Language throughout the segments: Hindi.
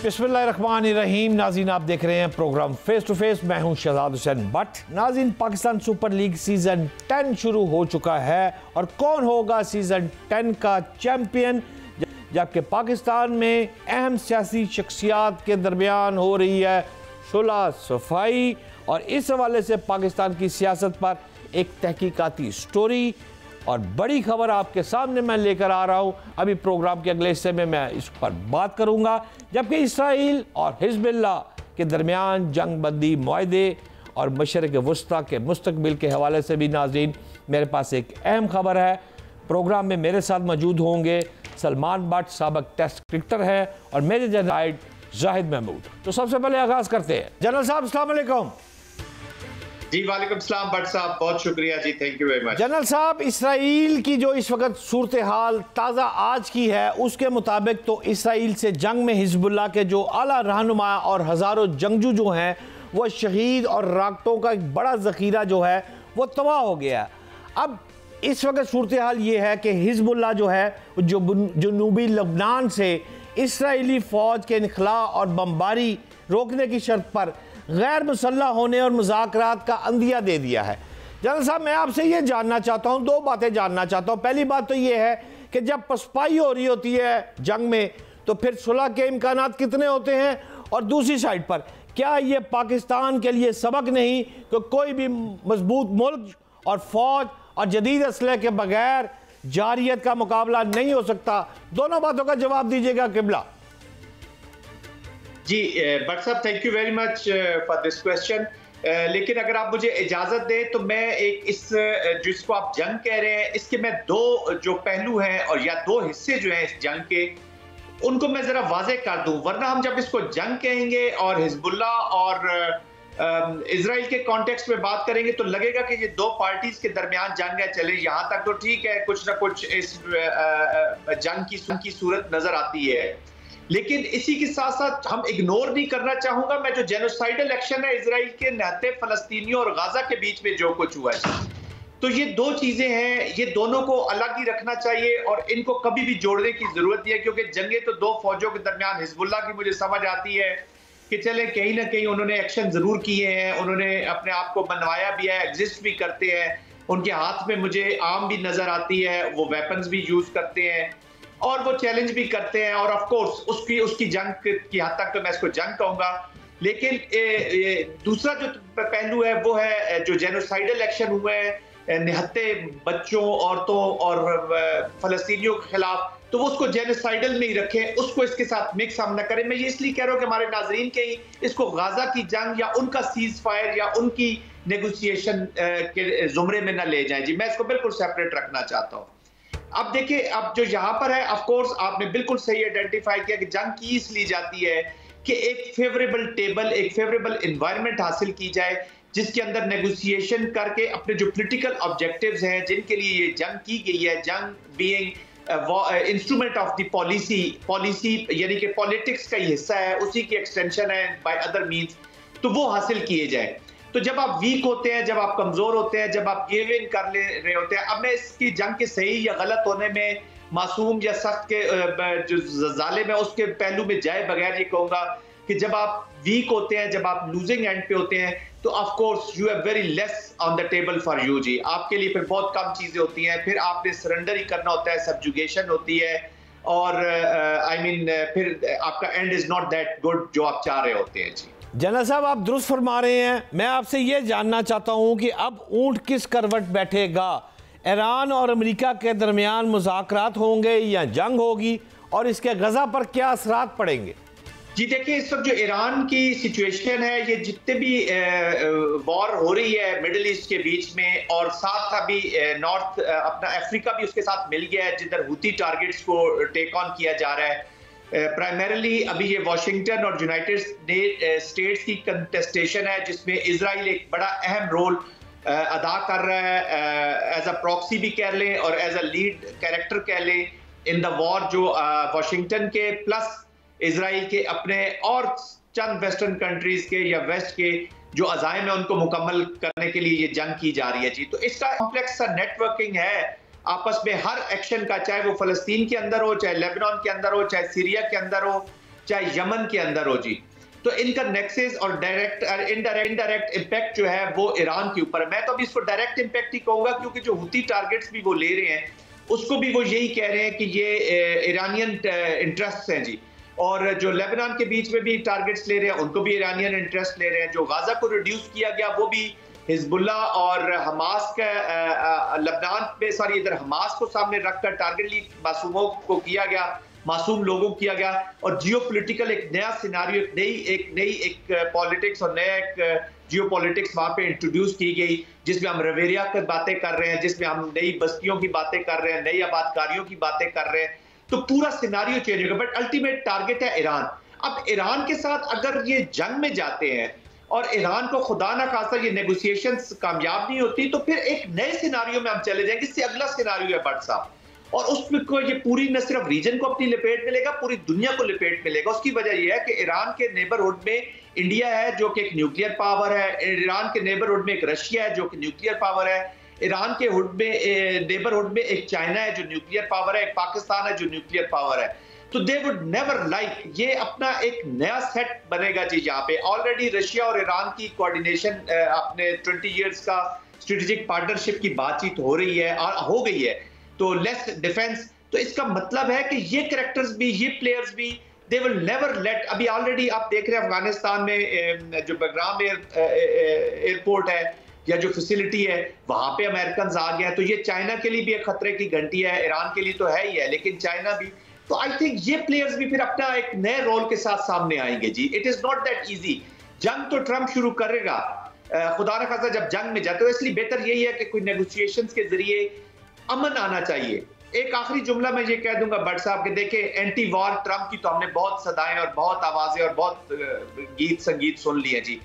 बिस्मिल्लाहिर्रहमानिर्रहीम। नाज़रीन, आप देख रहे हैं प्रोग्राम फेस टू फेस। मैं हूं शहजाद हुसैन बट। नाज़रीन, पाकिस्तान सुपर लीग सीज़न 10 शुरू हो चुका है और कौन होगा सीज़न 10 का चैम्पियन, जबकि पाकिस्तान में अहम सियासी शख्सियात के दरमियान हो रही है सुलह सफाई। और इस हवाले से पाकिस्तान की सियासत पर एक तहकीकाती स्टोरी और बड़ी खबर आपके सामने मैं लेकर आ रहा हूँ। अभी प्रोग्राम के अगले हिस्से में मैं इस पर बात करूँगा। जबकि इसराइल और हिजबुल्लाह के दरमियान जंग बंदी मुआहदे और मशरिक़ वस्ता के मुस्तकबिल के हवाले से भी नाज़रीन मेरे पास एक अहम खबर है। प्रोग्राम में मेरे साथ मौजूद होंगे सलमान बट, साबिक टेस्ट क्रिकेटर है, और मेजर जनरल जाहिद महमूद। तो सबसे पहले आगाज़ करते हैं। जनरल साहब अस्सलाम वालेकुम। जी वालेकुम सलाम बट साहब, बहुत शुक्रिया जी, thank you very much. General साहब, इसराइल की जो इस वक्त सूरत हाल ताज़ा आज की है उसके मुताबिक तो इसराइल से जंग में हिजबुल्लाह के जो आला रहनुमा और हज़ारों जंगजू जो हैं वो शहीद और राकटों का एक बड़ा ज़ख़ीरा जो है वो तबाह हो गया। अब इस वक्त सूरत हाल ये है कि हिजबुल्लाह जो है जो जनूबी लबनान से इसराइली फ़ौज के इनखला और बमबारी रोकने की शर्त पर गैर मुसल्लह होने और मुज़ाकरात का अंदिया दे दिया है। जनरल साहब, मैं आपसे ये जानना चाहता हूँ, दो बातें जानना चाहता हूँ। पहली बात तो ये है कि जब पसपाई हो रही होती है जंग में तो फिर सुलह के इम्कानात कितने होते हैं, और दूसरी साइड पर क्या ये पाकिस्तान के लिए सबक नहीं कि कोई भी मजबूत मुल्क और फ़ौज और जदीद असलहे के बगैर जारियत का मुकाबला नहीं हो सकता? दोनों बातों का जवाब दीजिएगा किबला। जी बट साहब, thank you very much for this question. लेकिन अगर आप मुझे इजाजत दें तो मैं एक इस जिसको आप जंग कह रहे हैं इसके मैं दो जो पहलू हैं और या दो हिस्से जो हैं इस जंग के, उनको मैं जरा वाजे कर दूं। वरना हम जब इसको जंग कहेंगे और हिजबुल्लाह और इजराइल के कॉन्टेक्स्ट में बात करेंगे तो लगेगा कि ये दो पार्टीज के दरमियान जंग है। चले यहाँ तक तो ठीक है, कुछ ना कुछ इस जंग की सूरत नजर आती है। लेकिन इसी के साथ साथ हम इग्नोर नहीं करना चाहूंगा मैं जो जेनोसाइडल एक्शन है इजराइल के निहत्ते फलस्तीनियों और गाजा के बीच में जो कुछ हुआ है, तो ये दो चीजें हैं, ये दोनों को अलग ही रखना चाहिए और इनको कभी भी जोड़ने की जरूरत नहीं है। क्योंकि जंगे तो दो फौजों के दरमियान, हिजबुल्लाह की मुझे समझ आती है कि चले कहीं ना कहीं उन्होंने एक्शन जरूर किए हैं, उन्होंने अपने आप को बनवाया भी है, एग्जिस्ट भी करते हैं, उनके हाथ में मुझे आर्म भी नजर आती है, वो वेपन्स भी यूज करते हैं और वो चैलेंज भी करते हैं। और ऑफ कोर्स उसकी जंग की हद तक तो मैं इसको जंग कहूंगा। लेकिन दूसरा जो पहलू है वो है जो जेनोसाइडल एक्शन हुए हैं निहत्ते बच्चों, औरतों और फलस्तीनियों के खिलाफ, तो वो उसको जेनोसाइडल में ही रखें, उसको इसके साथ मिक्स हम न करें। मैं ये इसलिए कह रहा हूँ कि हमारे नाजरीन कहीं इसको गाजा की जंग या उनका सीज फायर या उनकी नेगोशिएशन के जुमरे में न ले जाएं। जी, मैं इसको बिल्कुल सेपरेट रखना चाहता हूँ। अब देखिए, अब जो यहाँ पर है, ऑफ कोर्स आपने बिल्कुल सही आइडेंटिफाई किया कि जंग की इसलिए जाती है कि एक फेवरेबल टेबल, एक फेवरेबल एनवायरनमेंट हासिल की जाए जिसके अंदर नेगोशिएशन करके अपने जो पॉलिटिकल ऑब्जेक्टिव्स हैं जिनके लिए ये जंग की गई है, जंग being instrument of the policy यानी कि पॉलिटिक्स का ही हिस्सा है, उसी की एक्सटेंशन है बाय अदर मीन्स, तो वो हासिल किए जाए। तो जब आप वीक होते हैं, जब आप कमजोर होते हैं, जब आप गिव इन कर ले रहे होते हैं, अब मैं इसकी जंग के सही या गलत होने में मासूम या सख्त के जो जालिम है उसके पहलू में जाए बगैर ये कहूंगा कि जब आप वीक होते हैं, जब आप लूजिंग एंड पे होते हैं, तो of course you have very less on the table for you. जी, आपके लिए फिर बहुत कम चीजें होती हैं, फिर आपने सरेंडर ही करना होता है, सब्जुगेशन होती है और फिर आपका and is not that good जो आप चाह रहे होते हैं। जी जनरल साहब, आप दुरुस्त फरमा रहे हैं। मैं आपसे ये जानना चाहता हूँ कि अब ऊंट किस करवट बैठेगा? ईरान और अमेरिका के दरमियान मुज़ाकरात होंगे या जंग होगी, और इसके गजा पर क्या असरात पड़ेंगे? जी देखिए, इस वक्त जो ईरान की सिचुएशन है, ये जितने भी वॉर हो रही है मिडिल ईस्ट के बीच में, और साथ अभी नॉर्थ अपना अफ्रीका भी उसके साथ मिल गया है जिधर हुती टारगेट्स को टेक ऑन किया जा रहा है। प्राइमरीली अभी ये वाशिंगटन और यूनाइटेड स्टेट्स की कंटेस्टेशन है जिसमें इजराइल एक बड़ा अहम रोल अदा कर रहा है, एज अ प्रॉक्सी भी कह लें और एज अ लीड कैरेक्टर कह लें इन द वॉर, जो वाशिंगटन के प्लस इजराइल के अपने और चंद वेस्टर्न कंट्रीज के या वेस्ट के जो अज़ाइम है उनको मुकम्मल करने के लिए ये जंग की जा रही है। जी, तो इसका कॉम्प्लेक्स सा नेटवर्किंग है आपस में हर एक्शन का, चाहे वो फलस्तीन के अंदर हो, चाहे लेबनान के अंदर हो, चाहे सीरिया के अंदर हो, चाहे यमन के अंदर हो जी। तो इनका नेक्सेस और डायरेक्ट इनडायरेक्ट इम्पैक्ट जो है वो ईरान के ऊपर है। मैं तो अभी इसको डायरेक्ट इम्पैक्ट ही कहूंगा, क्योंकि जो हुती टारगेट्स भी वो ले रहे हैं उसको भी वो यही कह रहे हैं कि ये ईरानियन इंटरेस्ट हैं जी। और जो लेबनान के बीच में भी टारगेट्स ले रहे हैं उनको भी ईरानियन इंटरेस्ट ले रहे हैं। जो गाजा को रिड्यूस किया गया वो भी हिजबुल्ला और हमास का लेबनान में इधर हमास को सामने रखकर टारगेटली मासूमों को किया गया, मासूम लोगों को किया गया। और जियोपॉलिटिकल एक नया सिनारियो, एक नई पॉलिटिक्स और नया एक जियोपॉलिटिक्स वहां पे इंट्रोड्यूस की गई, जिसमें हम रवेरिया की बातें कर रहे हैं, जिसमें हम नई बस्तियों की बातें कर रहे हैं, नई आबादकारियों की बातें कर रहे हैं। तो पूरा सिनारियो चेंज होगा। बट अल्टीमेट टारगेट है ईरान। अब ईरान के साथ अगर ये जंग में जाते हैं और ईरान को खुदा ना खास्ता ये नेगोशिएशंस कामयाब नहीं होती, तो फिर एक नए सिनारियो में हम चले जाएंगे। इससे अगला सिनारियो है भट्ट साहब, और उसमें को ये पूरी न सिर्फ रीजन को अपनी लपेट में लेगा, पूरी दुनिया को लपेट में लेगा। उसकी वजह यह है कि ईरान के नेबरहुड में इंडिया है जो कि एक न्यूक्लियर पावर है, ईरान के नेबरहुड में एक रशिया है जो कि न्यूक्लियर पावर है, ईरान के नेबरहुड में एक चाइना है जो न्यूक्लियर पावर है, एक पाकिस्तान है जो न्यूक्लियर पावर है। तो दे वुड नेवर लाइक, ये अपना एक नया सेट बनेगा जी। यहाँ पे ऑलरेडी रशिया और ईरान की कोऑर्डिनेशन अपने 20 इयर्स का स्ट्रेटेजिक पार्टनरशिप की बातचीत हो रही है और हो गई है। तो लेस डिफेंस, तो इसका मतलब है कि ये कैरेक्टर्स भी, ये प्लेयर्स भी, दे विल नेवर लेट। अभी ऑलरेडी आप देख रहे हैं अफगानिस्तान में जो बगराम एयरपोर्ट है या जो फैसिलिटी है वहां पे अमेरिकन आ गए हैं। तो ये चाइना के लिए भी एक खतरे की घंटी है, ईरान के लिए तो है ही है, लेकिन चाइना भी। तो आई थिंक ये प्लेयर्स भी फिर अपना एक नए रोल के साथ सामने आएंगे जी। It is not that easy. जंग तो ट्रंप शुरू करेगा, खुदा न खास्ता जब जंग में जाते हो, इसलिए बेहतर यही है कि कोई नेगोशिएशंस के जरिए अमन आना चाहिए। एक आखिरी जुमला मैं ये कह दूंगा भट्ट साहब के, देखे एंटी वॉर ट्रंप की तो हमने बहुत सदाएं और बहुत आवाजें और बहुत गीत संगीत सुन लिए जी।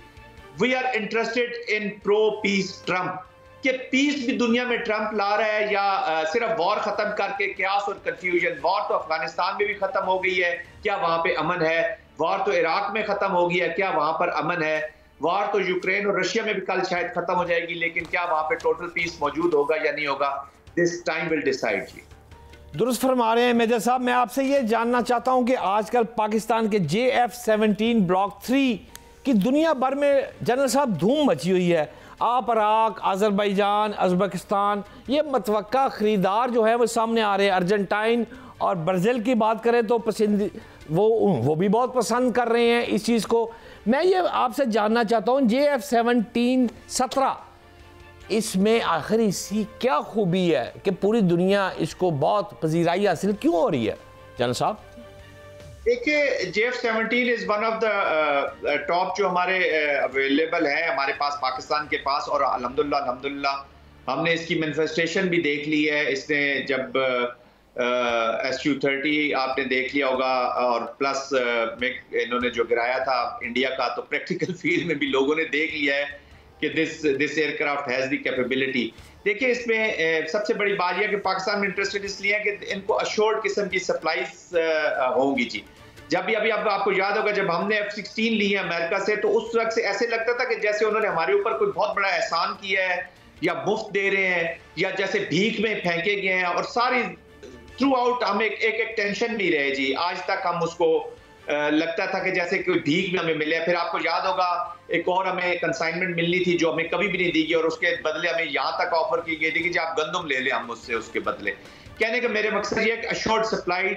We are interested in pro peace Trump, कि पीस भी दुनिया में ट्रंप ला रहा है या सिर्फ वॉर खत्म करके क्यास और कंफ्यूजन। वॉर तो अफगानिस्तान में भी खत्म हो गई है, क्या वहां पे अमन है? वॉर तो इराक में खत्म हो गई है, क्या वहां पर अमन है? वॉर तो यूक्रेन और रशिया में भी कल शायद खत्म हो जाएगी, लेकिन क्या वहां पे टोटल पीस मौजूद होगा या नहीं होगा? दिस टाइम विल डिसाइड जी। दुरुस्त फरमा रहे हैं मेजर साहब। मैं आपसे ये जानना चाहता हूं कि आजकल पाकिस्तान के JF-17 ब्लॉक 3 की दुनिया भर में जनरल साहब धूम मची हुई है। आप इराक, अजरबैजान, उज़्बेकिस्तान, ये मतवक्का खरीदार जो है वो सामने आ रहे हैं। अर्जेंटाइन और ब्राज़ील की बात करें तो पसंद वो भी बहुत पसंद कर रहे हैं इस चीज़ को। मैं ये आपसे जानना चाहता हूँ JF-17 इसमें आखिर इसकी क्या खूबी है कि पूरी दुनिया इसको बहुत पजीराई हासिल क्यों हो रही है जनरल साहब? देखिए, JF-17 is one of the top जो हमारे अवेलेबल है हमारे पास, पाकिस्तान के पास। और अल्हम्दुलिल्लाह हमने इसकी मैनिफेस्टेशन भी देख ली है। इसने जब SU-30 आपने देख लिया होगा, और प्लस इन्होंने जो गिराया था इंडिया का, तो प्रैक्टिकल फील्ड में भी लोगों ने देख लिया है कि this aircraft has the capability. देखिए, इसमें सबसे बड़ी बात यह है कि पाकिस्तान में इंटरेस्टेड इसलिए है कि इनको अश्योर्ड किस्म की सप्लाईज होंगी जी। जब भी अभी आपको याद होगा जब हमने F-16 ली है अमेरिका से, तो उस वक्त से ऐसे लगता था कि जैसे उन्होंने हमारे ऊपर कोई बहुत बड़ा एहसान किया है या मुफ्त दे रहे हैं या जैसे भीख में फेंके गए हैं। और सारी थ्रू आउट हम एक टेंशन में रहे जी। आज तक हम उसको लगता था कि जैसे कोई भीख में हमें मिले। फिर आपको याद होगा एक और हमें कंसाइनमेंट मिलनी थी जो हमें कभी भी नहीं दी गई, और उसके बदले हमें यहाँ तक ऑफर की गई थी कि आप गंदम ले लें हम मुझसे उसके बदले। कहने का मेरे मकसद ये है कि अश्योर्ड सप्लाई,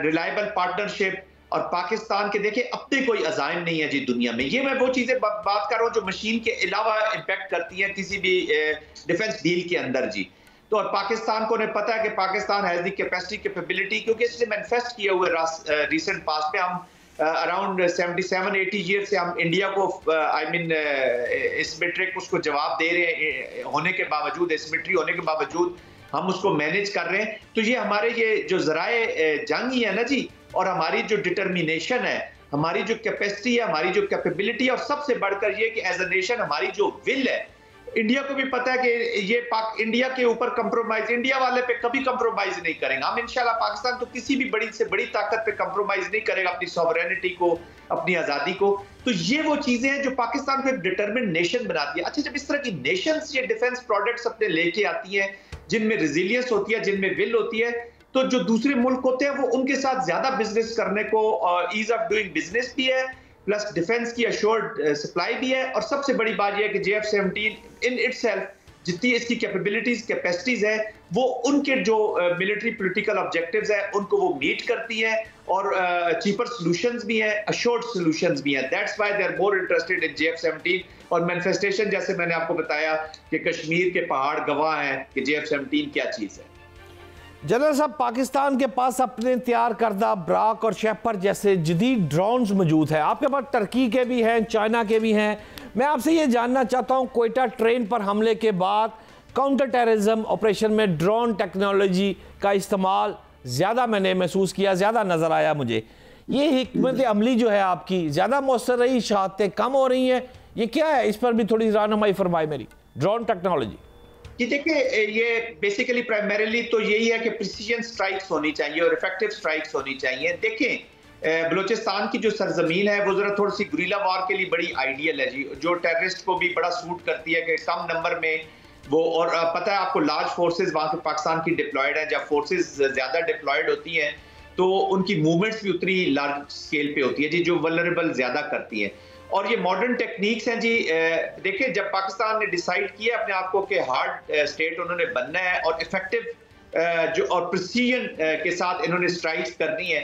रिलायबल पार्टनरशिप। और पाकिस्तान के देखिए अपने कोई अज़ाइम नहीं है जी दुनिया में। ये मैं वो चीजें बात कर रहा हूँ जो मशीन के अलावा इम्पैक्ट करती हैं किसी भी डिफेंस डील के अंदर जी। तो और पाकिस्तान को ने पता है कि Pakistan has the capacity capability, क्योंकि इससे मैनिफेस्ट किए हुए रिसेंट पास्ट में हम अराउंड 77-80 ईयर से हम इंडिया को एसिमेट्रिक उसको जवाब दे रहे हैं, होने के बावजूद, एसिमेट्री होने के बावजूद हम उसको मैनेज कर रहे हैं। तो ये हमारे ये जो ज़राए जंग ही है ना जी, और हमारी जो डिटर्मिनेशन है, हमारी जो कैपेसिटी है, हमारी जो कैपेबिलिटी है, और सबसे बढ़कर ये कि एज अ नेशन हमारी जो विल है। इंडिया को भी पता है कि ये इंडिया के ऊपर कंप्रोमाइज, इंडिया वाले पे कभी कंप्रोमाइज नहीं करेंगे हम इंशाल्लाह। पाकिस्तान तो किसी भी बड़ी से बड़ी ताकत पे कंप्रोमाइज नहीं करेगा अपनी सॉवरेनिटी को, अपनी आजादी को। तो ये वो चीजें हैं जो पाकिस्तान को एक डिटरमिन्ड नेशन बनाती है। अच्छा, जब इस तरह की नेशंस ये डिफेंस प्रोडक्ट्स अपने लेके आती हैं जिनमें रेजिलियंस होती है, जिनमें विल होती है, तो जो दूसरे मुल्क होते हैं वो उनके साथ ज्यादा बिजनेस करने को ईज ऑफ डूइंग बिजनेस भी है, प्लस डिफेंस की अश्योर्ड सप्लाई भी है। और सबसे बड़ी बात यह है कि JF-17 इन इटसेल्फ जितनी इसकी कैपेबिलिटीज कैपेसिटीज है वो उनके जो मिलिट्री पॉलिटिकल ऑब्जेक्टिव्स है उनको वो मीट करती है, और चीपर सॉल्यूशंस भी हैं, अश्योर्ड सॉल्यूशंस भी हैं। That's why they are more interested in JF-17। और मैनिफेस्टेशन जैसे मैंने आपको बताया कि कश्मीर के पहाड़ गवाह हैं कि JF-17 क्या चीज है। जनरल साहब, पाकिस्तान के पास अपने तैयार करदा ब्राक और शेपर्ड जैसे जदीद ड्रोन्स मौजूद है, आपके पास टर्की के भी हैं, चाइना के भी हैं। मैं आपसे ये जानना चाहता हूँ, कोयटा ट्रेन पर हमले के बाद काउंटर टेररिज्म ऑपरेशन में ड्रोन टेक्नोलॉजी का इस्तेमाल ज़्यादा मैंने महसूस किया, ज़्यादा नज़र आया मुझे। ये हिकमत अमली जो है आपकी ज़्यादा मौसर रही, शहादतें कम हो रही हैं, ये क्या है? इस पर भी थोड़ी रहनुमाई फरमाए मेरी। ड्रोन टेक्नोलॉजी कि देखिए, ये बेसिकली प्राइमरीली तो यही है कि प्रिसीजन स्ट्राइक्स होनी चाहिए और इफेक्टिव स्ट्राइक्स होनी चाहिए। देखें, बलूचिस्तान की जो सरजमीन है वो जरा थोड़ी सी गुरिल्ला वार के लिए बड़ी आइडियल है जी, जो टेररिस्ट को भी बड़ा सूट करती है कि कम नंबर में वो, और पता है आपको लार्ज फोर्सेस वहाँ के पाकिस्तान की डिप्लॉयड हैं। जब फोर्सेस ज्यादा डिप्लॉयड होती हैं तो उनकी मूवमेंट्स भी उतनी लार्ज स्केल पे होती है जी, जो वल्नरेबल ज्यादा करती हैं। और ये मॉडर्न टेक्निक्स हैं जी। देखिए, जब पाकिस्तान ने डिसाइड किया अपने आप को कि हार्ड स्टेट उन्होंने बनना है और इफेक्टिव जो और प्रिसीजन के साथ इन्होंने स्ट्राइक्स करनी है,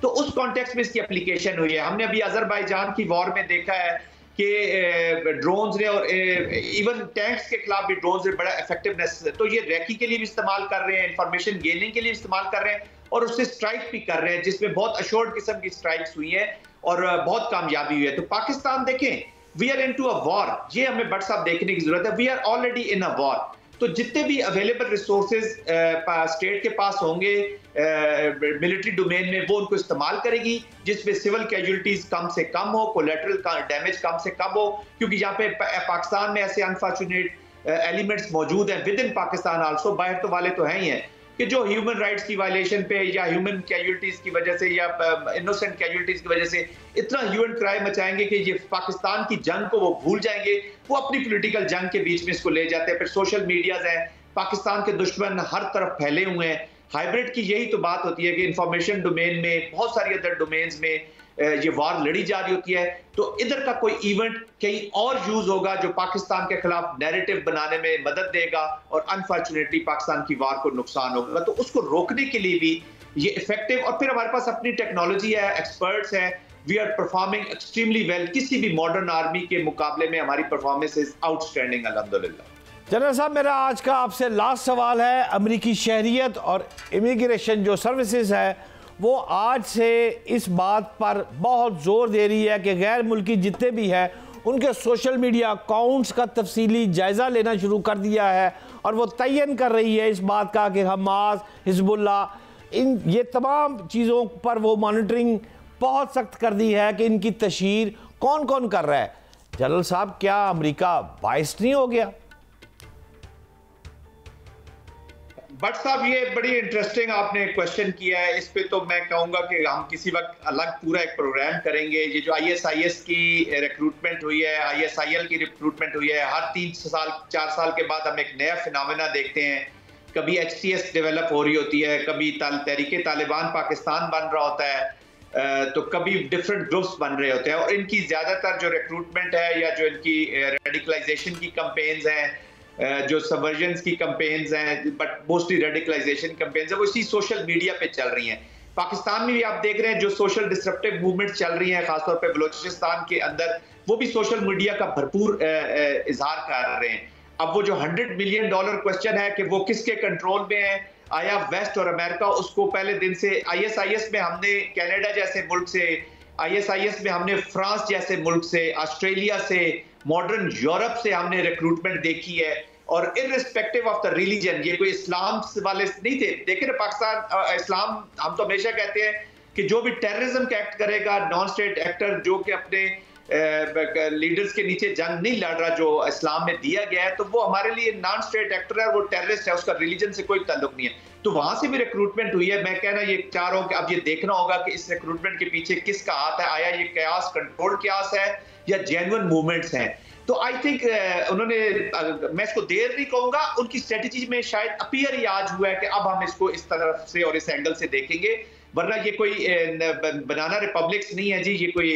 तो उस कॉन्टेक्स्ट में इसकी एप्लीकेशन हुई है। हमने अभी अजरबैजान की वॉर में देखा है कि ड्रोन्स ने और इवन टैंक्स के खिलाफ भी ड्रोन्स ने बड़ा इफेक्टिवनेस, तो ये रैकी के लिए भी इस्तेमाल कर रहे हैं, इंफॉर्मेशन गेनिंग के लिए इस्तेमाल कर रहे हैं, और उससे स्ट्राइक भी कर रहे हैं, जिसमें बहुत अश्योर्ड किस्म की स्ट्राइक्स हुई है और बहुत कामयाबी हुई है। तो पाकिस्तान देखें, we are into a war, ये हमें बट साहब देखने की जरूरत है। We are already in a war. तो जितने भी अवेलेबल रिसोर्सेज स्टेट के पास होंगे मिलिट्री डोमेन में, वो उनको इस्तेमाल करेगी, जिसमें सिविल कैजुअलिटीज कम से कम हो, कोलैटरल डैमेज कम से कम हो, क्योंकि यहाँ पे पाकिस्तान में ऐसे अनफॉर्चुनेट एलिमेंट्स मौजूद हैं विद इन पाकिस्तान आल्सो, बाहर तो वाले तो हैं ही हैं, कि जो ह्यूमन राइट्स की वायलेशन पे या ह्यूमन कैजुअलिटीज की वजह से या इनोसेंट कैजुअलिटीज की वजह से इतना ह्यूमन क्राइम मचाएंगे कि ये पाकिस्तान की जंग को वो भूल जाएंगे, वो अपनी पॉलिटिकल जंग के बीच में इसको ले जाते हैं। फिर सोशल मीडियाज हैं, पाकिस्तान के दुश्मन हर तरफ फैले हुए हैं। हाइब्रिड की यही तो बात होती है कि इंफॉर्मेशन डोमेन में, बहुत सारी अदर डोमेन्स में ये वार लड़ी जा रही होती है। तो इधर का कोई इवेंट कहीं और यूज होगा जो पाकिस्तान के खिलाफ नैरेटिव बनाने में मदद देगा और अनफॉर्चुनेटली पाकिस्तान की वार को नुकसान होगा। तो उसको रोकने के लिए भी ये इफेक्टिव, और फिर हमारे पास अपनी टेक्नोलॉजी है, एक्सपर्ट्स हैं, we are performing extremely well. किसी भी मॉडर्न आर्मी के मुकाबले में हमारी परफॉर्मेंस इज आउटस्टैंडिंग, अल्हम्दुलिल्लाह। जनरल साहब, मेरा आज का आपसे लास्ट सवाल है, अमेरिकी शहरियत और इमिग्रेशन जो सर्विसेज है वो आज से इस बात पर बहुत ज़ोर दे रही है कि गैर मुल्की जितने भी हैं उनके सोशल मीडिया अकाउंट्स का तफसीली जायज़ा लेना शुरू कर दिया है, और वो तयन कर रही है इस बात का कि हमास, हिजबुल्लाह, इन ये तमाम चीज़ों पर वो मॉनिटरिंग बहुत सख्त कर दी है कि इनकी तशहीर कौन कौन कर रहा है। जनरल साहब, क्या अमेरिका बाइस नहीं हो गया? बट साहब, ये बड़ी इंटरेस्टिंग आपने क्वेश्चन किया है। इस पे तो मैं कहूंगा कि हम किसी वक्त अलग पूरा एक प्रोग्राम करेंगे। ये जो ISIS की रिक्रूटमेंट हुई है, ISIL की रिक्रूटमेंट हुई है, हर 3 साल 4 साल के बाद हम एक नया फिनोमेना देखते हैं। कभी HTS डेवलप हो रही होती है, कभी तहरीके तालिबान पाकिस्तान बन रहा होता है, तो कभी डिफरेंट ग्रुप्स बन रहे होते हैं। और इनकी ज्यादातर जो रिक्रूटमेंट है या जो इनकी रेडिकलाइजेशन की कैंपेन्स हैं, जो सबवर्जन्स की कैंपेन्स हैं, बट मोस्टली रेडिकलाइजेशन कैंपेन्स है, वो इसी सोशल मीडिया पे चल रही हैं। पाकिस्तान में भी आप देख रहे हैं जो सोशल डिसरप्टिव मूवमेंट चल रही हैं, खासतौर पे बलूचिस्तान के अंदर, वो भी सोशल मीडिया का भरपूर इजहार कर रहे हैं। अब वो जो $100 मिलियन क्वेश्चन है कि वो किसके कंट्रोल में है, आया वेस्ट और अमेरिका उसको पहले दिन से, ISIS में हमने कनाडा जैसे मुल्क से, ISIS में हमने फ्रांस जैसे मुल्क से, ऑस्ट्रेलिया से, मॉडर्न यूरोप से हमने रिक्रूटमेंट देखी है। और इररिस्पेक्टिव ऑफ द रिलीजन, ये कोई इस्लाम वाले नहीं थे। देखिए ना, पाकिस्तान इस्लाम, हम तो हमेशा कहते हैं कि जो भी टेररिज्म का एक्ट करेगा, नॉन स्टेट एक्टर जो कि अपने लीडर्स के नीचे जंग नहीं लड़ रहा जो इस्लाम में दिया गया है, तो वो हमारे लिए नॉन स्टेट एक्टर है, वो टेररिस्ट है, उसका रिलीजन से कोई ताल्लुक नहीं है। तो वहां से भी रिक्रूटमेंट हुई है। मैं कहना ये चारों कि अब ये देखना होगा कि इस रिक्रूटमेंट के पीछे किसका हाथ है, आया ये कयास कंट्रोल कयास है या जेन्युइन मूवमेंट्स हैं। तो आई थिंक उन्होंने, मैं इसको देर नहीं कहूंगा, उनकी स्ट्रेटेजी में शायद अपीयर ही आज हुआ है कि अब हम इसको इस तरफ से और इस एंगल से देखेंगे, वरना ये कोई बनाना रिपब्लिक्स नहीं है जी, ये कोई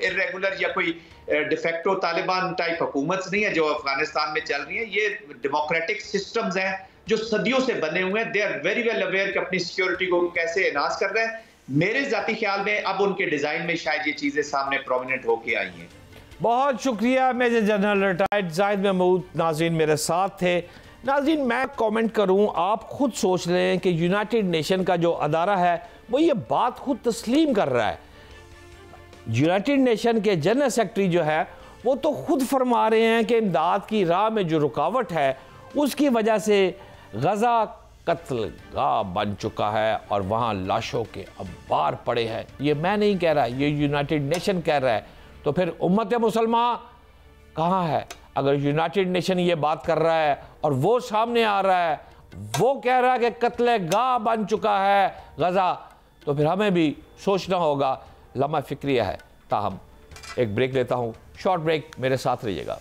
इर्रेगुलर या कोई डिफेक्टो तालिबान टाइप हुकूमत नहीं है जो अफगानिस्तान में चल रही है। ये डेमोक्रेटिक सिस्टम्स हैं जो सदियों से बने हुए हैं। They are very well aware कि अपनी सिक्योरिटी को कैसे एनहांस कर रहे हैं। मेरे जाती ख्याल में अब उनके डिजाइन में शायद ये चीजें सामने प्रोमिनेंट होके आई हैं। बहुत शुक्रिया major general retired Zahid Mahmood. नाज़रीन मेरे साथ थे। नाज़रीन मैं कमेंट करूं, आप खुद सोच लें कि यूनाइटेड नेशन का जो अदारा है वो ये बात खुद तस्लीम कर रहा है। यूनाइटेड नेशन के जनरल सेक्रेटरी जो है वो तो खुद फरमा रहे हैं कि इमदाद की राह में जो रुकावट है उसकी वजह से गजा कत्लगाह बन चुका है और वहाँ लाशों के अंबार पड़े हैं। ये मैं नहीं कह रहा, ये यूनाइटेड नेशन कह रहा है। तो फिर उम्मत मुसलमान कहाँ है? अगर यूनाइटेड नेशन ये बात कर रहा है और वो सामने आ रहा है, वो कह रहा है कि कत्लेगाह बन चुका है गजा, तो फिर हमें भी सोचना होगा। लम्हा फिक्रिया है। ताहम एक ब्रेक लेता हूँ, शॉर्ट ब्रेक, मेरे साथ रहिएगा।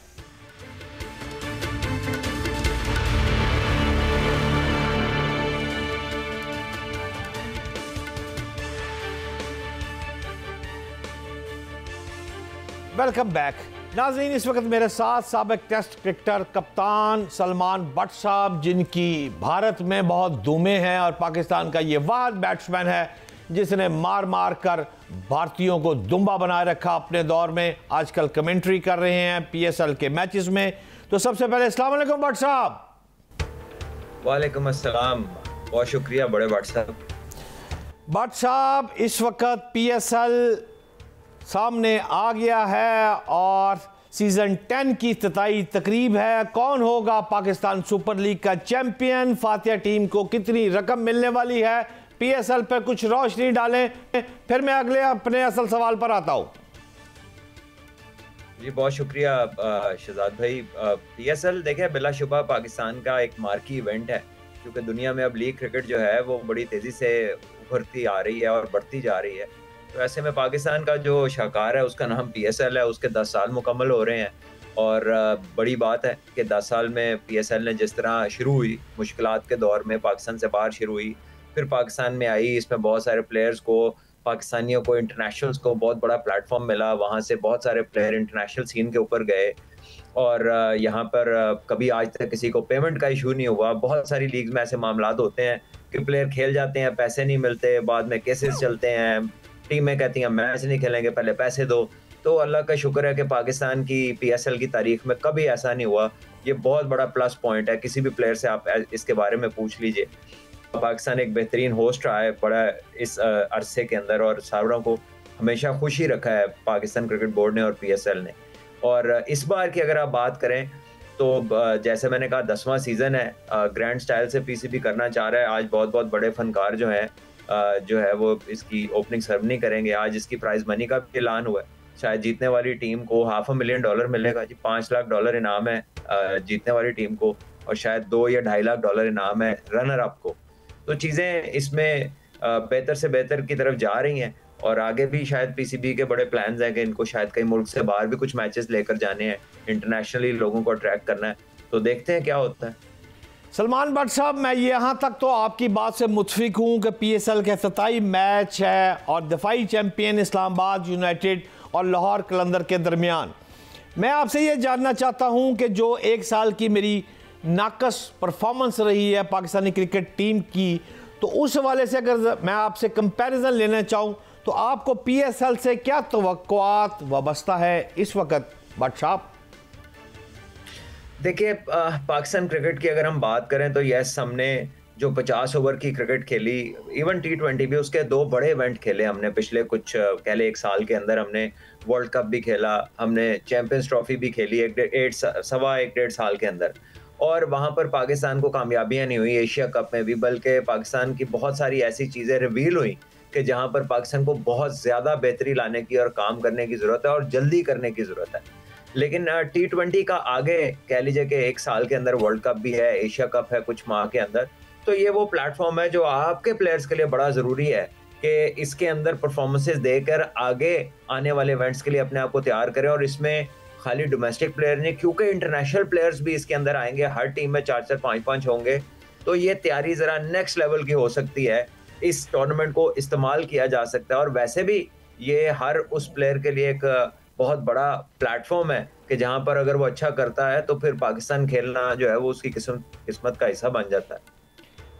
Welcome back. नाज़रीन इस वक्त मेरे साथ साबिक टेस्ट क्रिकेटर कप्तान सलमान बट साहब, जिनकी भारत में बहुत धूमें हैं और पाकिस्तान का ये वाहिद बैट्समैन है जिसने मार मार कर भारतीयों को दुम्बा बनाए रखा अपने दौर में। आजकल कमेंट्री कर रहे हैं PSL के मैचेस में। तो सबसे पहले अस्सलाम वालेकुम बट साहब। वालेकुम अस्सलाम, बहुत शुक्रिया बड़े बट साहब। बट साहब इस वक्त PSL सामने आ गया है और सीजन 10 की इफ्तिताई तकरीब है। कौन होगा पाकिस्तान सुपर लीग का चैंपियन? फातिहा टीम को कितनी रकम मिलने वाली है? PSL पर कुछ रोशनी डालें, फिर मैं अगले अपने असल सवाल पर आता हूं। जी बहुत शुक्रिया शहजाद भाई। PSL देखें बिलाशुबा पाकिस्तान का एक मार्की इवेंट है, क्योंकि दुनिया में अब लीग क्रिकेट जो है वो बड़ी तेज़ी से उभरती आ रही है और बढ़ती जा रही है। तो ऐसे में पाकिस्तान का जो शाहकार है उसका नाम PSL है। उसके 10 साल मुकम्मल हो रहे हैं और बड़ी बात है कि 10 साल में PSL ने जिस तरह शुरू हुई, मुश्किलात के दौर में पाकिस्तान से बाहर शुरू हुई, फिर पाकिस्तान में आई। इसमें बहुत सारे प्लेयर्स को, पाकिस्तानियों को, इंटरनेशनल्स को बहुत बड़ा प्लेटफॉर्म मिला। वहाँ से बहुत सारे प्लेयर इंटरनेशनल सीन के ऊपर गए और यहाँ पर कभी आज तक किसी को पेमेंट का इशू नहीं हुआ। बहुत सारी लीग्स में ऐसे मामला होते हैं कि प्लेयर खेल जाते हैं, पैसे नहीं मिलते, बाद में केसेस चलते हैं, टीमें कहती हैं मैच नहीं खेलेंगे, पहले पैसे दो। तो अल्लाह का शुक्र है कि पाकिस्तान की PSL की तारीख में कभी ऐसा नहीं हुआ। ये बहुत बड़ा प्लस पॉइंट है। किसी भी प्लेयर से आप इसके बारे में पूछ लीजिए। पाकिस्तान एक बेहतरीन होस्ट रहा है बड़ा इस अरसे के अंदर और सारों को हमेशा खुश ही रखा है पाकिस्तान क्रिकेट बोर्ड ने और PSL ने। और इस बार की अगर आप बात करें तो जैसे मैंने कहा 10वां सीज़न है, ग्रैंड स्टाइल से PCB करना चाह रहा है। आज बहुत बहुत बड़े फनकार जो है वो इसकी ओपनिंग सेरेमनी करेंगे। आज इसकी प्राइज मनी का भी ऐलान हुआ है। शायद जीतने वाली टीम को $500,000 मिलेगा जी। $5 लाख इनाम है जीतने वाली टीम को और शायद $2 या $2.5 लाख इनाम है रनर अप को। तो चीज़ें इसमें बेहतर से बेहतर की तरफ जा रही हैं और आगे भी शायद PCB के बड़े प्लान्स हैं कि इनको शायद कई मुल्क से बाहर भी कुछ मैचेस लेकर जाने हैं, इंटरनेशनली लोगों को अट्रैक्ट करना है। तो देखते हैं क्या होता है। सलमान बट साहब मैं यहाँ तक तो आपकी बात से मुतफिक हूँ कि PSL का इफ्तिताई मैच है और दफाई चैंपियन इस्लामाबाद यूनाइटेड और लाहौर कलंदर के दरमियान। मैं आपसे ये जानना चाहता हूँ कि जो एक साल की मेरी नाकस परफॉर्मेंस रही है पाकिस्तानी क्रिकेट टीम की, तो उस हवाले से अगर मैं आपसे कंपैरिजन लेना चाहूँ तो आपको PSL से क्या तवक्कुआत वाबस्ता है इस वक्त बट साहब? देखिए पाकिस्तान क्रिकेट की अगर हम बात करें तो यस, हमने जो 50 ओवर की क्रिकेट खेली, इवन T20 भी, उसके 2 बड़े इवेंट खेले हमने पिछले कुछ कह ले 1 साल के अंदर। हमने वर्ल्ड कप भी खेला, हमने चैंपियंस ट्रॉफी भी खेली 1.5 साल के अंदर। और वहाँ पर पाकिस्तान को कामयाबियाँ नहीं हुई एशिया कप में भी, बल्कि पाकिस्तान की बहुत सारी ऐसी चीज़ें रिवील हुई कि जहां पर पाकिस्तान को बहुत ज्यादा बेहतरी लाने की और काम करने की जरूरत है और जल्दी करने की जरूरत है। लेकिन T20 का आगे कह लीजिए कि 1 साल के अंदर वर्ल्ड कप भी है, एशिया कप है कुछ माह के अंदर, तो ये वो प्लेटफॉर्म है जो आपके प्लेयर्स के लिए बड़ा जरूरी है कि इसके अंदर परफॉर्मेंसेस देकर आगे आने वाले इवेंट्स के लिए अपने आप को तैयार करें। और इसमें खाली डोमेस्टिक प्लेयर नहीं, क्योंकि इंटरनेशनल प्लेयर्स भी इसके अंदर आएंगे, हर टीम में 4-4 5-5 होंगे, तो ये तैयारी जरा नेक्स्ट लेवल की हो सकती है। इस टूर्नामेंट को इस्तेमाल किया जा सकता है और वैसे भी ये हर उस प्लेयर के लिए एक बहुत बड़ा प्लेटफॉर्म है कि जहां पर अगर वो अच्छा करता है तो फिर पाकिस्तान खेलना जो है वो उसकी किस्मत का हिस्सा बन जाता है।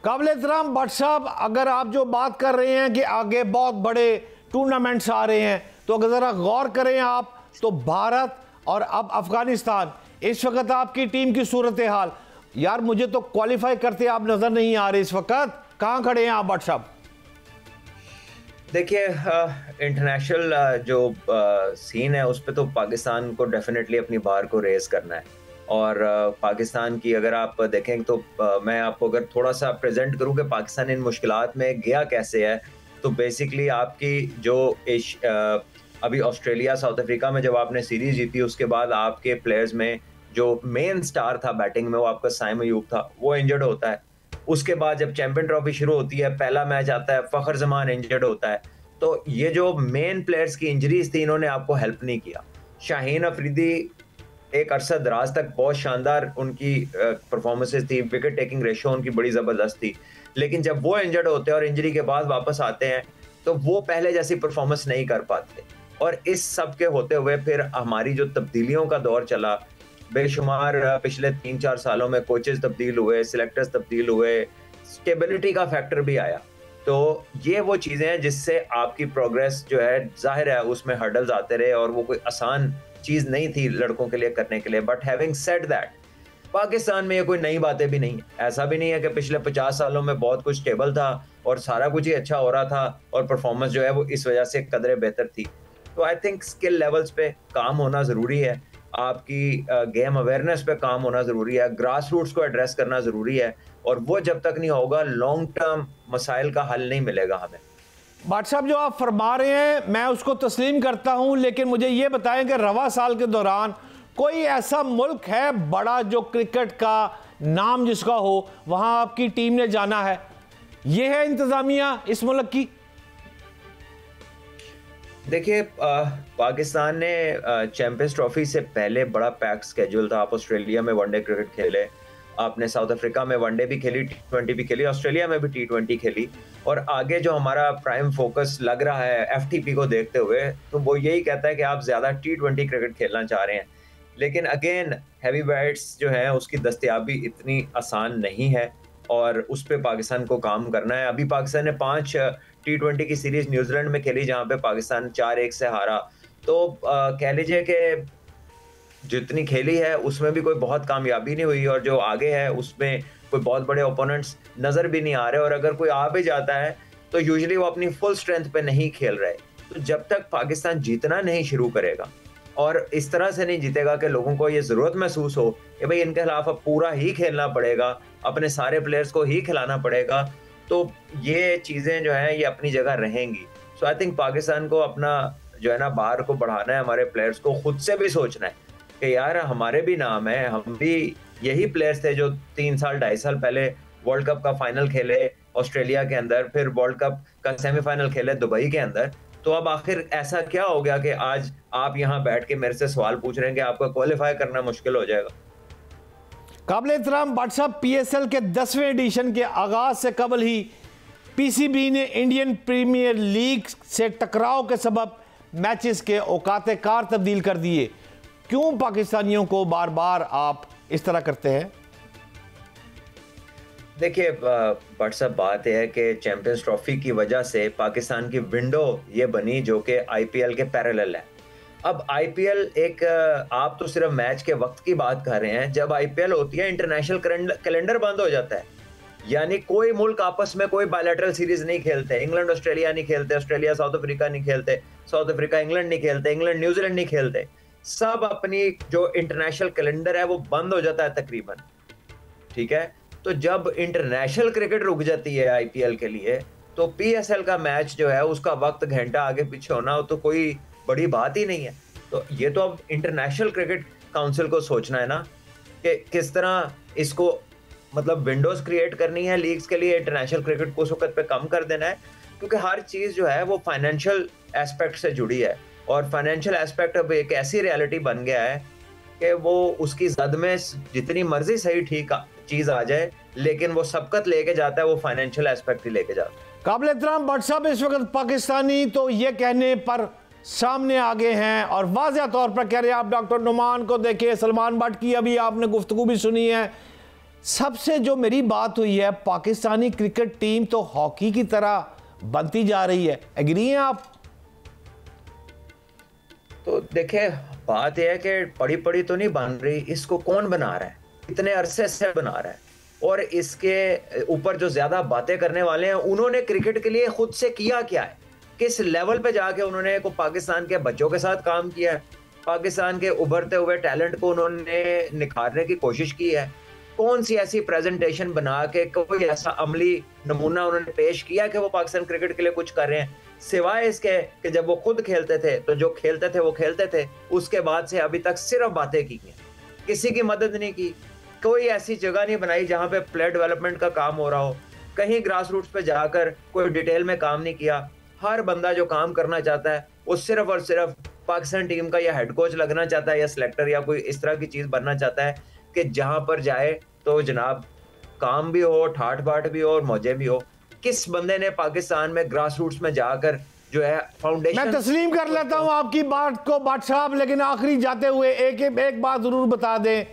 काबिल एहतराम भट्ट साहब, अगर आप जो बात कर रहे हैं कि आगे बहुत बड़े टूर्नामेंट्स आ रहे हैं, तो अगर ज़रा गौर करें आप, तो भारत और अब अफगानिस्तान, इस वक्त आपकी टीम की सूरत हाल, यार मुझे तो क्वालिफाई करते आप नज़र नहीं आ रहे इस वक्त। कहाँ खड़े हैं आप भट्ट साहब? देखिए, इंटरनेशनल जो सीन है उस पर तो पाकिस्तान को डेफिनेटली अपनी बार को रेस करना है। और पाकिस्तान की अगर आप देखें तो मैं आपको अगर थोड़ा सा प्रेजेंट करूं कि पाकिस्तान इन मुश्किलात में गया कैसे है, तो बेसिकली आपकी जो अभी ऑस्ट्रेलिया साउथ अफ्रीका में जब आपने सीरीज जीती, उसके बाद आपके प्लेयर्स में जो मेन स्टार था बैटिंग में वो आपका साइम अयूब था, वो इंजर्ड होता है। उसके बाद जब चैंपियन ट्रॉफी शुरू होती है, पहला मैच आता है, फखर जमान इंजर्ड होता है। तो ये जो मेन प्लेयर्स की इंजरीज थी, इन्होंने आपको हेल्प नहीं किया। शाहीन अफरीदी एक अरसा दराज तक बहुत शानदार उनकी परफॉर्मेंसेस थी, विकेट टेकिंग रेशो उनकी बड़ी ज़बरदस्त थी, लेकिन जब वो इंजर्ड होते हैं और इंजरी के बाद वापस आते हैं तो वो पहले जैसी परफॉर्मेंस नहीं कर पाते। और इस सब के होते हुए फिर हमारी जो तब्दीलियों का दौर चला, बेशुमार पिछले 3-4 सालों में कोचेस तब्दील हुए, सिलेक्टर्स तब्दील हुए, स्टेबिलिटी का फैक्टर भी आया। तो ये वो चीज़ें हैं जिससे आपकी प्रोग्रेस जो है, जाहिर है उसमें हर्डल्स आते रहे और वो कोई आसान चीज़ नहीं थी लड़कों के लिए करने के लिए। But having said that, Pakistan में ये कोई नई बातें भी नहीं है। ऐसा भी नहीं है कि पिछले 50 सालों में बहुत कुछ स्टेबल था और सारा कुछ ही अच्छा हो रहा था और परफॉर्मेंस जो है वो इस वजह से कदरे बेहतर थी। तो आई थिंक स्किल लेवल्स पे काम होना ज़रूरी है, आपकी गेम अवेयरनेस पे काम होना ज़रूरी है, ग्रास रूट्स को एड्रेस करना ज़रूरी है, और वो जब तक नहीं होगा लॉन्ग टर्म मसाइल का हल नहीं मिलेगा हमें। भट्ट साहब, जो आप फरमा रहे हैं मैं उसको तस्लीम करता हूं, लेकिन मुझे ये बताएं कि रवा साल के दौरान कोई ऐसा मुल्क है बड़ा जो क्रिकेट का नाम जिसका हो, वहां आपकी टीम ने जाना है? ये है इंतजामिया इस मुल्क की? देखिए, पाकिस्तान ने चैंपियंस ट्रॉफी से पहले बड़ा पैक स्केड्यूल था। आप ऑस्ट्रेलिया में वनडे क्रिकेट खेले, आपने साउथ अफ्रीका में वनडे भी खेली, T20 भी खेली, ऑस्ट्रेलिया में भी T20 खेली, और आगे जो हमारा प्राइम फोकस लग रहा है FTP को देखते हुए, तो वो यही कहता है कि आप ज़्यादा T20 क्रिकेट खेलना चाह रहे हैं। लेकिन अगेन हैवी बैट्स जो है उसकी दस्तयाबी इतनी आसान नहीं है और उस पर पाकिस्तान को काम करना है। अभी पाकिस्तान ने 5 T20 की सीरीज न्यूजीलैंड में खेली जहाँ पे पाकिस्तान 4-1 से हारा। तो कह लीजिए कि जितनी खेली है उसमें भी कोई बहुत कामयाबी नहीं हुई, और जो आगे है उसमें कोई बहुत बड़े ओपोनेंट्स नज़र भी नहीं आ रहे, और अगर कोई आ भी जाता है तो यूजुअली वो अपनी फुल स्ट्रेंथ पे नहीं खेल रहे। तो जब तक पाकिस्तान जीतना नहीं शुरू करेगा और इस तरह से नहीं जीतेगा कि लोगों को ये ज़रूरत महसूस हो कि भाई इनके खिलाफ अब पूरा ही खेलना पड़ेगा, अपने सारे प्लेयर्स को ही खिलाना पड़ेगा, तो ये चीज़ें जो हैं ये अपनी जगह रहेंगी। सो आई थिंक पाकिस्तान को अपना जो है ना बाहर को बढ़ाना है, हमारे प्लेयर्स को खुद से भी सोचना है कि यार हमारे भी नाम है, हम भी यही प्लेयर्स थे जो 3 साल 2.5 साल पहले वर्ल्ड कप का फाइनल खेले ऑस्ट्रेलिया के अंदर, फिर वर्ल्ड कप का सेमीफाइनल खेले दुबई के अंदर। तो अब आखिर ऐसा क्या हो गया कि आज आप यहाँ बैठ के मेरे से सवाल पूछ रहे हैं कि आपको क्वालिफाई करना मुश्किल हो जाएगा? काबिल एहतराम भट्ट साहब, PSL के 10वें एडिशन के आगाज से कबल ही PCB ने इंडियन प्रीमियर लीग से टकराव के सबब मैचेस के औकात कार तब्दील कर दिए। क्यों पाकिस्तानियों को बार बार आप इस तरह करते हैं? देखिए भट्ट साहब, बात यह है कि चैंपियंस ट्रॉफी की वजह से पाकिस्तान की विंडो ये बनी जो कि IPL के पैरेलल है। अब IPL एक आप तो सिर्फ मैच के वक्त की बात कर रहे हैं, जब IPL होती है इंटरनेशनल कैलेंडर बंद हो जाता है, यानी कोई मुल्क आपस में कोई बायलैटरल सीरीज नहीं खेलते। इंग्लैंड ऑस्ट्रेलिया नहीं खेलते, ऑस्ट्रेलिया साउथ अफ्रीका नहीं खेलते, साउथ अफ्रीका इंग्लैंड नहीं खेलते, इंग्लैंड न्यूजीलैंड नहीं खेलते। सब अपनी जो इंटरनेशनल कैलेंडर है वो बंद हो जाता है तकरीबन, ठीक है। तो जब इंटरनेशनल क्रिकेट रुक जाती है IPL के लिए, तो PSL का मैच जो है उसका वक्त घंटा आगे पीछे होना तो कोई बड़ी बात ही नहीं है। तो ये तो अब इंटरनेशनल क्रिकेट काउंसिल को सोचना है ना कि किस तरह इसको मतलब विंडोज क्रिएट करनी है लीग्स के लिए, इंटरनेशनल क्रिकेट को उस वक्त पे कम कर देना है, क्योंकि हर चीज जो है वो फाइनेंशियल एस्पेक्ट से जुड़ी है और फाइनेंशियल एस्पेक्ट अब एक ऐसी रियलिटी बन गया है कि वो उसकी जद में जितनी मर्जी सही ठीक चीज आ जाए, लेकिन वो सबकत लेके जाता है, वो फाइनेंशियल एस्पेक्ट ही लेके जाता है। काबिल एहतराम भट्ट साहब इस वक्त पाकिस्तानी तो ये कहने पर सामने आ गए हैं और वाज़ेह तौर पर कह रहे हैं, आप डॉक्टर नुमान को देखिए, सलमान भट्ट की अभी आपने गुफ्तगू भी सुनी है। सबसे जो मेरी बात हुई है, पाकिस्तानी क्रिकेट टीम तो हॉकी की तरह बनती जा रही है, एग्री हैं आप? तो देखे बात यह है कि पड़ी पड़ी तो नहीं बन रही, इसको कौन बना रहा है, इतने अरसे से बना रहा है, और इसके ऊपर जो ज्यादा बातें करने वाले हैं उन्होंने क्रिकेट के लिए खुद से किया क्या है, किस लेवल पे जाके उन्होंने को पाकिस्तान के बच्चों के साथ काम किया है, पाकिस्तान के उभरते हुए टैलेंट को उन्होंने निखारने की कोशिश की है, कौन सी ऐसी प्रेजेंटेशन बना के कोई ऐसा अमली नमूना उन्होंने पेश किया कि वो पाकिस्तान क्रिकेट के लिए कुछ कर रहे हैं, सिवाय इसके कि जब वो खुद खेलते थे तो जो खेलते थे वो खेलते थे, उसके बाद से अभी तक सिर्फ बातें की हैं, किसी की मदद नहीं की, कोई ऐसी जगह नहीं बनाई जहां पे प्लेयर डेवलपमेंट का काम हो रहा हो, कहीं ग्रास रूट्स पे जाकर कोई डिटेल में काम नहीं किया। हर बंदा जो काम करना चाहता है वो सिर्फ और सिर्फ पाकिस्तान टीम का या हेड कोच लगना चाहता है या सिलेक्टर या कोई इस तरह की चीज बनना चाहता है कि जहां पर जाए तो जनाब काम भी हो, ठाठ बाट भी हो और मौजे भी हो। किस बंदे ने पाकिस्तान में ग्रास रूट्स में जाकर जो है फाउंडेशन। मैं तस्लीम कर लेता हूं आपकी बात को भट्ट साहब, लेकिन आखिरी जाते हुए एक बात जरूर बता दें,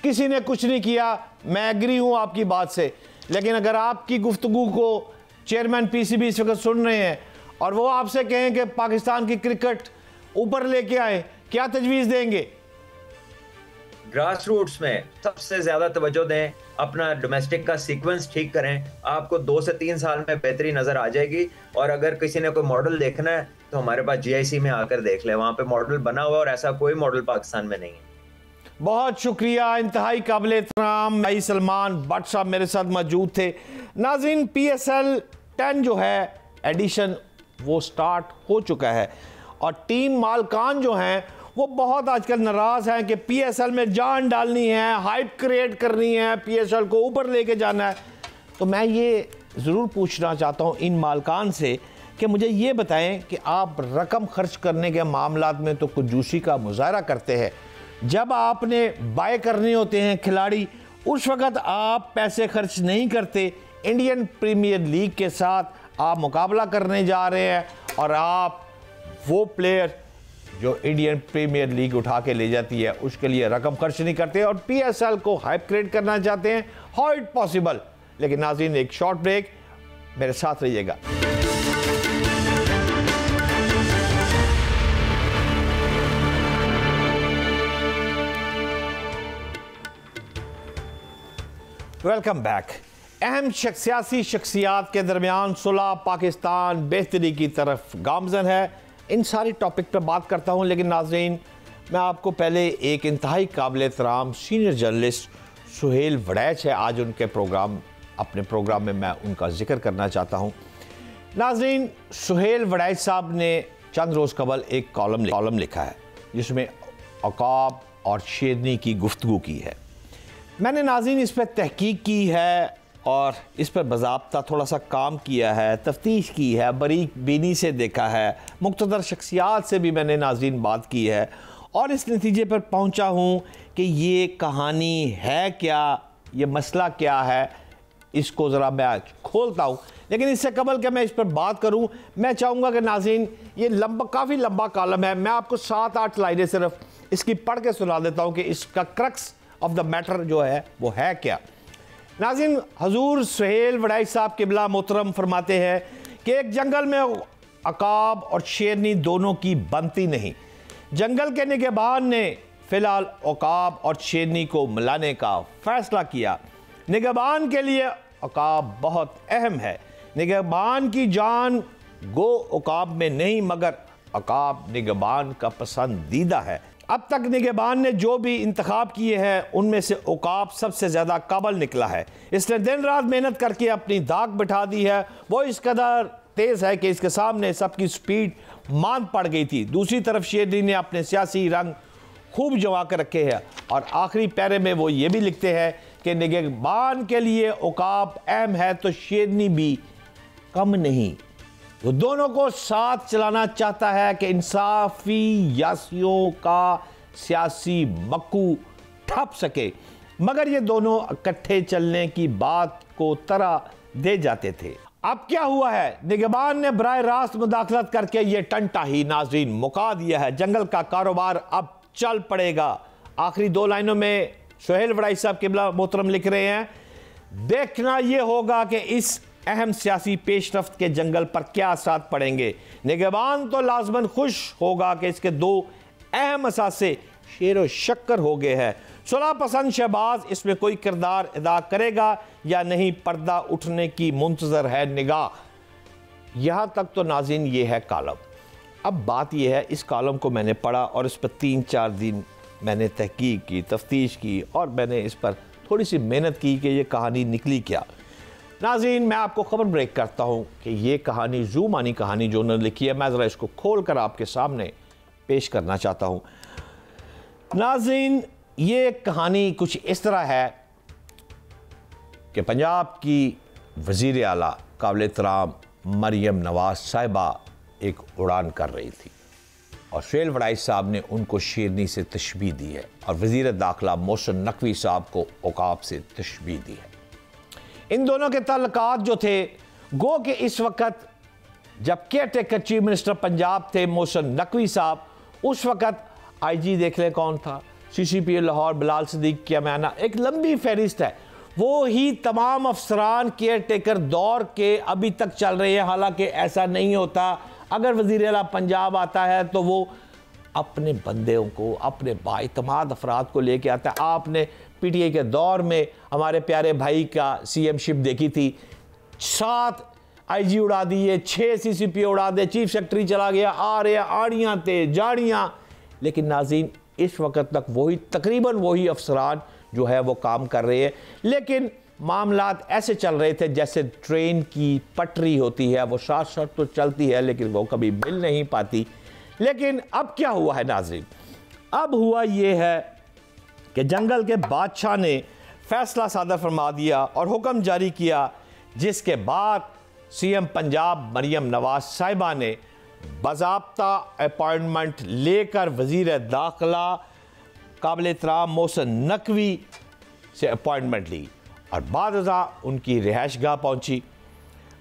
किसी ने कुछ नहीं किया, मैं एग्री हूं आपकी बात से, लेकिन अगर आपकी गुफ्तगू को चेयरमैन PCB इस वक्त सुन रहे हैं और वो आपसे कहें कि पाकिस्तान की क्रिकेट ऊपर लेके आए, क्या तजवीज़ देंगे? ग्रास रूट्स में सबसे ज्यादा तवज्जो दें, अपना डोमेस्टिक का सीक्वेंस ठीक करें, आपको 2 से 3 साल में बेहतरी नजर आ जाएगी। और अगर किसी ने कोई मॉडल देखना है तो हमारे पास GIC में आकर देख ले, वहां पे मॉडल बना हुआ और ऐसा कोई मॉडल पाकिस्तान में नहीं है। बहुत शुक्रिया, इंतहाई काबिल एहतराम भाई सलमान भट्ट साहब मेरे साथ मौजूद थे। नाज़रीन, PSL 10 जो है एडिशन वो स्टार्ट हो चुका है और टीम मालकान जो हैं वो बहुत आजकल नाराज़ हैं कि PSL में जान डालनी है, हाइप क्रिएट करनी है, PSL को ऊपर लेके जाना है। तो मैं ये ज़रूर पूछना चाहता हूँ इन मालकान से कि मुझे ये बताएं कि आप रकम खर्च करने के मामलात में तो कंजूसी का मुजाहरा करते हैं, जब आपने बाय करने होते हैं खिलाड़ी उस वक़्त आप पैसे खर्च नहीं करते। इंडियन प्रीमियर लीग के साथ आप मुकाबला करने जा रहे हैं और आप वो प्लेयर जो इंडियन प्रीमियर लीग उठा के ले जाती है उसके लिए रकम खर्च नहीं करते और PSL को हाइप क्रिएट करना चाहते हैं। How it possible? लेकिन नाज़रीन, एक शॉर्ट ब्रेक, मेरे साथ रहिएगा। Welcome back. अहम सियासी शख्सियात के दरमियान सुलह, पाकिस्तान बेहतरी की तरफ गामजन है, इन सारी टॉपिक पर बात करता हूं। लेकिन नाज़रीन, मैं आपको पहले एक इंतहाई काबिल एहतराम सीनियर जर्नलिस्ट सुहेल वड़ैच है, आज उनके अपने प्रोग्राम में मैं उनका जिक्र करना चाहता हूं। नाज़रीन, सुहेल वड़ैच साहब ने चंद रोज़ कबल एक कॉलम लिखा है जिसमें औकाब और शेरनी की गुफ्तगू की है। मैंने नाज़रीन इस पर तहकीक की है और इस पर बाज़ाब्ता थोड़ा सा काम किया है, तफ्तीश की है, बारीक बीनी से देखा है, मुख्तदर शख्सियात से भी मैंने नाज़रीन बात की है और इस नतीजे पर पहुंचा हूं कि ये कहानी है क्या, ये मसला क्या है, इसको ज़रा मैं आज खोलता हूं। लेकिन इससे कबल कि मैं इस पर बात करूं, मैं चाहूँगा कि नाज़रीन, ये काफ़ी लंबा कॉलम है, मैं आपको 7-8 लाइनें सिर्फ इसकी पढ़ के सुना देता हूँ कि इसका क्रक्स ऑफ द मैटर जो है वो है क्या। नाज़रीन, हजूर सुहेल वड़ैच साहब किबला मोहतरम फरमाते हैं कि एक जंगल में अकाब और शेरनी दोनों की बनती नहीं। जंगल के निगहबान ने फ़िलहाल अकाब और शेरनी को मिलाने का फ़ैसला किया। निगहबान के लिए अकाब बहुत अहम है। निगहबान की जान गो अकाब में नहीं, मगर अकाब निगहबान का पसंदीदा है। अब तक निगहबान ने जो भी इंतखाब किए हैं उनमें से औकाब सबसे ज़्यादा काबिल निकला है। इसने दिन रात मेहनत करके अपनी दाग बिठा दी है। वो इस कदर तेज़ है कि इसके सामने सबकी स्पीड मान पड़ गई थी। दूसरी तरफ शेरनी ने अपने सियासी रंग खूब जमा कर रखे हैं और आखिरी पैरे में वो ये भी लिखते हैं कि निगहबान के लिए औकाब अहम है तो शेरनी भी कम नहीं। वो दोनों को साथ चलाना चाहता है कि इंसाफी यासियों का सियासी मक्कू ठप सके, मगर ये दोनों इकट्ठे चलने की बात को तरह दे जाते थे। अब क्या हुआ है, निगहबान ने बराह रास्त मुदाखलत करके ये टंटा ही नाजरीन मुका दिया है। जंगल का कारोबार अब चल पड़ेगा। आखिरी 2 लाइनों में सोहेल वड़ाई साहब किबला मोहतरम लिख रहे हैं, देखना यह होगा कि इस अहम सियासी पेशरफ्त के जंगल पर क्या असरात पड़ेंगे। निगहबान तो लाजमन खुश होगा कि इसके 2 अहम असासे शेर शक्कर हो गए हैं। सुलह पसंद शहबाज इसमें कोई किरदार अदा करेगा या नहीं, पर्दा उठने की मुंतजर है निगाह। यहां तक तो नाज़रीन ये है कॉलम। अब बात यह है, इस कॉलम को मैंने पढ़ा और इस पर 3-4 दिन मैंने तहकीक की, तफ्तीश की और मैंने इस पर थोड़ी सी मेहनत की कि ये कहानी निकली क्या। नाज़रीन, मैं आपको खबर ब्रेक करता हूँ कि ये कहानी ज़ूमानी कहानी जो उन्होंने लिखी है, मैं ज़रा इसको खोल कर आपके सामने पेश करना चाहता हूँ। नाज़रीन, ये कहानी कुछ इस तरह है कि पंजाब की वज़ीर आला काबिल एहतराम मरियम नवाज़ साहिबा एक उड़ान कर रही थी और सोहेल वड़ाई साहब ने उनको शेरनी से तशबीह दी है और वज़ीर दाखिला मोहसिन नकवी साहब को औकाब से तशबीह दी है। इन दोनों के ताल्लुकात जो थे, गो कि इस वक्त जब care taker chief minister Punjab थे मोहसिन नकवी साहब, उस वक्त IG देख ले कौन था, CCP लाहौर बिलाल सिद्दीक की मैना, एक लंबी फहरिस्त है। वो ही तमाम अफसरान केयर टेकर दौर के अभी तक चल रहे हैं। हालांकि ऐसा नहीं होता, अगर वज़ीर आला पंजाब आता है तो वो अपने बंदों को, अपने बाइतमाद अफराद को लेके आता है। आपने PTI के दौर में हमारे प्यारे भाई का CM शिप देखी थी, 7 IG उड़ा दिए, 6 CCP उड़ा दे, चीफ सेक्रेटरी चला गया, आ रहे आड़ियाँ थे जाड़ियाँ। लेकिन नाज़रीन, इस वक्त तक वही तकरीबन वही अफसरान जो है वो काम कर रहे हैं। लेकिन मामलात ऐसे चल रहे थे जैसे ट्रेन की पटरी होती है, वो साथ साथ तो चलती है लेकिन वो कभी मिल नहीं पाती। लेकिन अब क्या हुआ है नाज़रीन, अब हुआ ये है कि जंगल के बादशाह ने फैसला सादर फरमा दिया और हुक्म जारी किया, जिसके बाद CM पंजाब मरियम नवाज साहिबा ने बाज़ाब्ता अपॉइंटमेंट लेकर वज़ीर दाखिला काबिल एहतराम मोहसिन नकवी से अपॉइंटमेंट ली और बाद उनकी रिहाइशगाह पहुंची।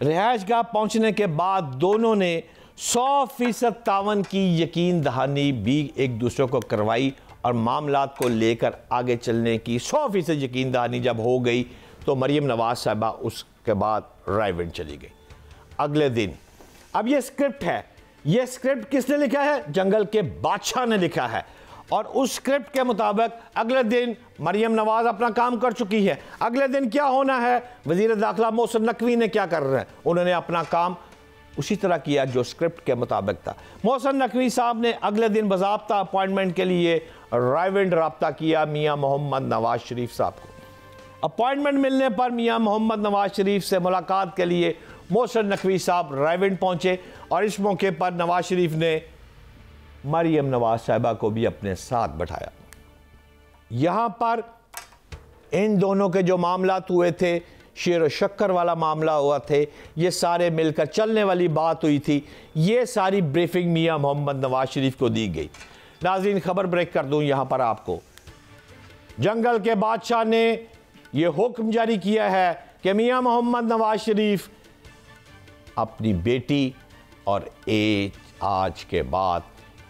रिहाइशगाह पहुंचने के बाद दोनों ने 100% तावन की यकीन दहानी भी एक दूसरे को करवाई और मामलात को लेकर आगे चलने की 100% यकीन दहानी जब हो गई तो मरियम नवाज साहिबा उसके बाद रायविंड चली गई। अगले दिन, अब ये स्क्रिप्ट है, ये स्क्रिप्ट किसने लिखा है? जंगल के बादशाह ने लिखा है और उस स्क्रिप्ट के मुताबिक अगले दिन मरियम नवाज अपना काम कर चुकी है। अगले दिन क्या होना है, वज़ीर दाखिला मोहसिन नकवी ने क्या कर रहे हैं, उन्होंने अपना काम उसी तरह किया जो स्क्रिप्ट के मुताबिक था। मोहसिन नकवी साहब ने अगले दिन बाज़ाब्ता अपॉइंटमेंट के लिए रायविंड रब्ता किया मियाँ मोहम्मद नवाज शरीफ साहब को। अपॉइंटमेंट मिलने पर मियाँ मोहम्मद नवाज शरीफ से मुलाकात के लिए मोहसिन नकवी साहब रायविंड पहुँचे और इस मौके पर नवाज शरीफ ने मरियम नवाज साहिबा को भी अपने साथ बैठाया। यहाँ पर इन दोनों के जो मामलात हुए थे, शेर व शक्कर वाला मामला हुआ थे, ये सारे मिलकर चलने वाली बात हुई थी, ये सारी ब्रीफिंग मियाँ मोहम्मद नवाज शरीफ को दी गई। नाज़रीन, खबर ब्रेक कर दूँ यहाँ पर आपको, जंगल के बादशाह ने ये हुक्म जारी किया है कि मियाँ मोहम्मद नवाज शरीफ अपनी बेटी और आज के बाद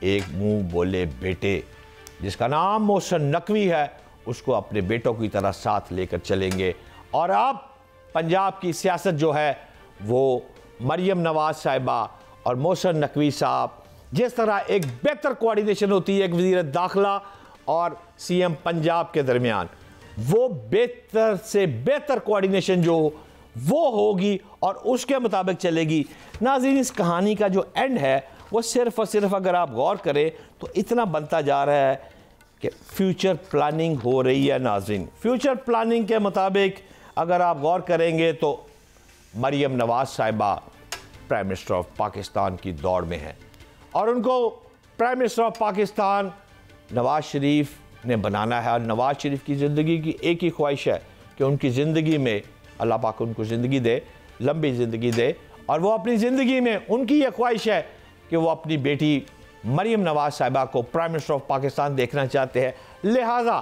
एक मुंह बोले बेटे जिसका नाम मोहसिन नकवी है, उसको अपने बेटों की तरह साथ लेकर चलेंगे। और अब पंजाब की सियासत जो है वो मरियम नवाज साहिबा और मोहसिन नकवी साहब, जिस तरह एक बेहतर कोऑर्डिनेशन होती है एक वज़ीर दाखिला और CM पंजाब के दरमियान, वो बेहतर से बेहतर कोऑर्डिनेशन जो वो होगी और उसके मुताबिक चलेगी। नाज़रीन, इस कहानी का जो एंड है वो सिर्फ और सिर्फ अगर आप गौर करें तो इतना बनता जा रहा है कि फ्यूचर प्लानिंग हो रही है। नाज़रीन, फ्यूचर प्लानिंग के मुताबिक अगर आप गौर करेंगे तो मरियम नवाज साहिबा प्राइम मिनिस्टर ऑफ पाकिस्तान की दौड़ में है और उनको prime minister of Pakistan Nawaz Sharif ने बनाना है। और नवाज शरीफ की ज़िंदगी की एक ही ख्वाहिश है कि उनकी ज़िंदगी में अल्लाह पाक उनको ज़िंदगी दे, लंबी ज़िंदगी दे, और वो अपनी ज़िंदगी में उनकी ये ख्वाहिश है कि वो अपनी बेटी मरियम नवाज साहिबा को प्राइम मिनिस्टर ऑफ पाकिस्तान देखना चाहते हैं। लिहाजा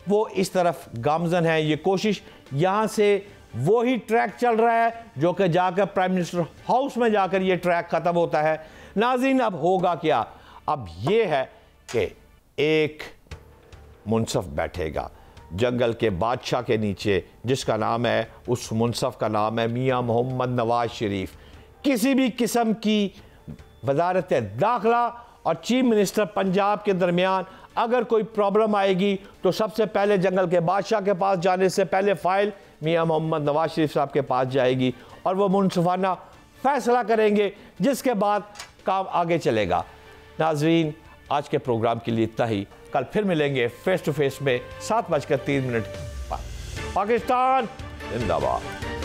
वो इस तरफ गामजन है। ये कोशिश यहाँ से वही ट्रैक चल रहा है जो कि जाकर प्राइम मिनिस्टर हाउस में जाकर ये ट्रैक ख़त्म होता है। नाज़रीन, अब होगा क्या? अब ये है कि एक मुनसफ बैठेगा जंगल के बादशाह के नीचे, जिसका नाम है, उस मुनसफ का नाम है मियाँ मोहम्मद नवाज शरीफ। किसी भी किस्म की वजारत दाखिला और चीफ मिनिस्टर पंजाब के दरमियान अगर कोई प्रॉब्लम आएगी तो सबसे पहले जंगल के बादशाह के पास जाने से पहले फ़ाइल मियाँ मोहम्मद नवाज शरीफ साहब के पास जाएगी और वो मुनसफाना फ़ैसला करेंगे, जिसके बाद काम आगे चलेगा। नाज़रीन, आज के प्रोग्राम के लिए इतना ही। कल फिर मिलेंगे फेस टू फेस में 7:03 पर। पाकिस्तान जिंदाबाद।